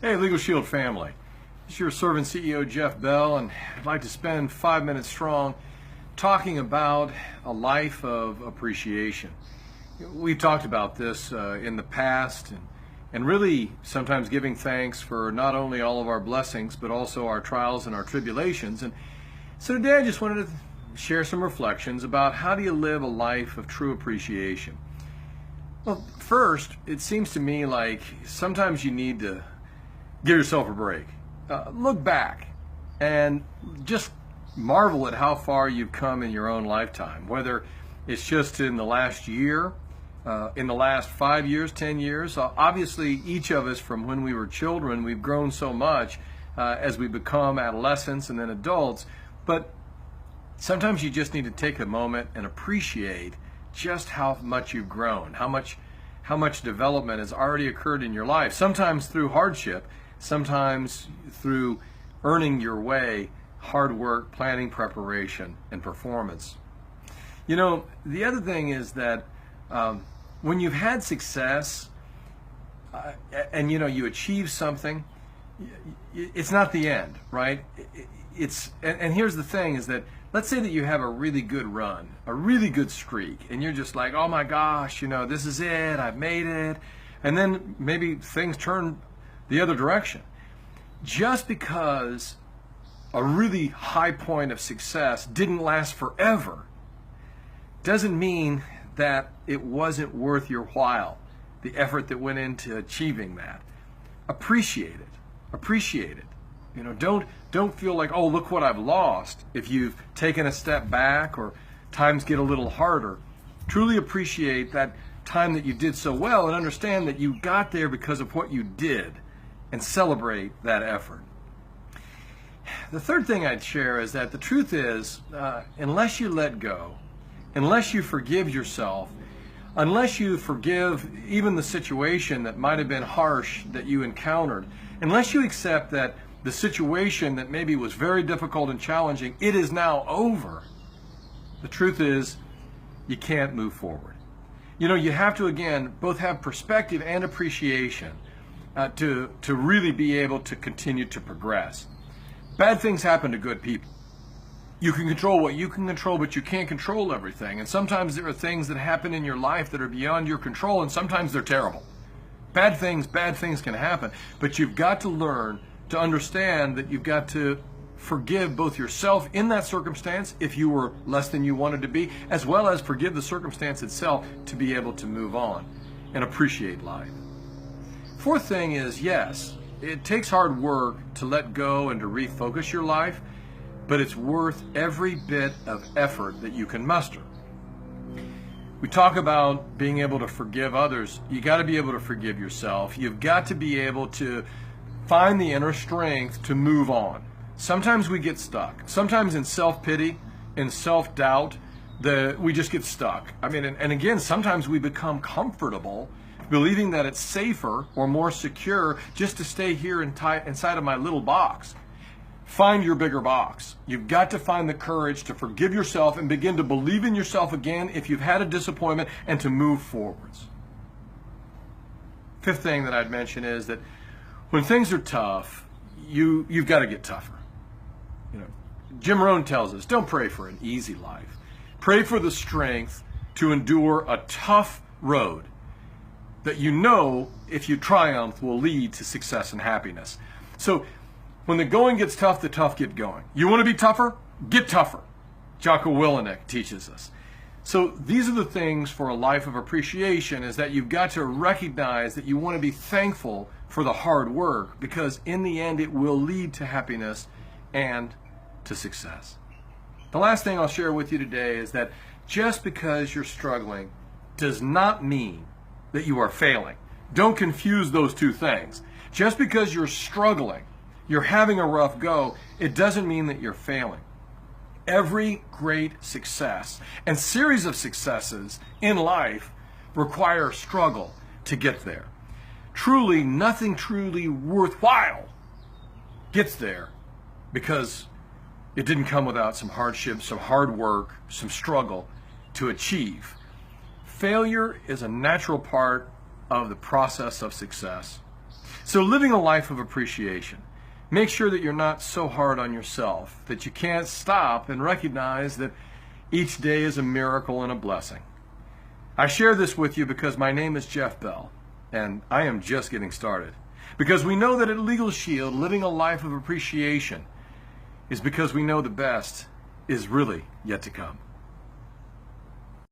Hey, Legal Shield family. This is your servant CEO, Jeff Bell, and I'd like to spend 5 minutes strong talking about a life of appreciation. We've talked about this in the past and really sometimes giving thanks for not only all of our blessings, but also our trials and our tribulations. And so today I just wanted to share some reflections about how do you live a life of true appreciation. Well, first, it seems to me like sometimes you need to give yourself a break. Look back and just marvel at how far you've come in your own lifetime, whether it's just in the last year, in the last 5 years, 10 years. Obviously, each of us from when we were children, we've grown so much as we become adolescents and then adults, but sometimes you just need to take a moment and appreciate just how much you've grown, how much development has already occurred in your life, sometimes through hardship, sometimes through earning your way, hard work, planning, preparation, and performance. You know, the other thing is that when you've had success and you achieve something, it's not the end, right? And here's the thing is that let's say that you have a really good run, a really good streak, and you're just like, oh my gosh, this is it, I've made it. And then maybe things turn the other direction. Just because a really high point of success didn't last forever doesn't mean that it wasn't worth your while, the effort that went into achieving that. Appreciate it. Appreciate it. Don't feel like, oh, look what I've lost if you've taken a step back or times get a little harder. Truly appreciate that time that you did so well and understand that you got there because of what you did, and celebrate that effort. The third thing I'd share is that the truth is, unless you let go, unless you forgive yourself, unless you forgive even the situation that might have been harsh that you encountered, unless you accept that the situation that maybe was very difficult and challenging, it is now over, the truth is you can't move forward. You have to, again, both have perspective and appreciation to really be able to continue to progress. Bad things happen to good people. You can control what you can control, but you can't control everything. And sometimes there are things that happen in your life that are beyond your control, and sometimes they're terrible. Bad things can happen, but you've got to learn to understand that you've got to forgive both yourself in that circumstance if you were less than you wanted to be, as well as forgive the circumstance itself to be able to move on and appreciate life. Fourth thing is, yes, it takes hard work to let go and to refocus your life, but it's worth every bit of effort that you can muster. We talk about being able to forgive others. You got to be able to forgive yourself. You've got to be able to find the inner strength to move on. Sometimes we get stuck. Sometimes in self-pity, in self-doubt, we just get stuck. And again, sometimes we become comfortable believing that it's safer or more secure just to stay here inside of my little box. Find your bigger box. You've got to find the courage to forgive yourself and begin to believe in yourself again if you've had a disappointment and to move forwards. Fifth thing that I'd mention is that when things are tough, you've got to get tougher. Jim Rohn tells us, don't pray for an easy life. Pray for the strength to endure a tough road that if you triumph will lead to success and happiness. So when the going gets tough, the tough get going. You want to be tougher? Get tougher. Jocko Willink teaches us. So these are the things for a life of appreciation, is that you've got to recognize that you want to be thankful for the hard work, because in the end it will lead to happiness and to success. The last thing I'll share with you today is that just because you're struggling does not mean that you are failing. Don't confuse those two things. Just because you're struggling, you're having a rough go, it doesn't mean that you're failing. Every great success and series of successes in life require struggle to get there. Truly, nothing truly worthwhile gets there because it didn't come without some hardship, some hard work, some struggle to achieve. Failure is a natural part of the process of success. So living a life of appreciation. Make sure that you're not so hard on yourself that you can't stop and recognize that each day is a miracle and a blessing. I share this with you because my name is Jeff Bell, and I am just getting started. Because we know that at Legal Shield, living a life of appreciation is because we know the best is really yet to come.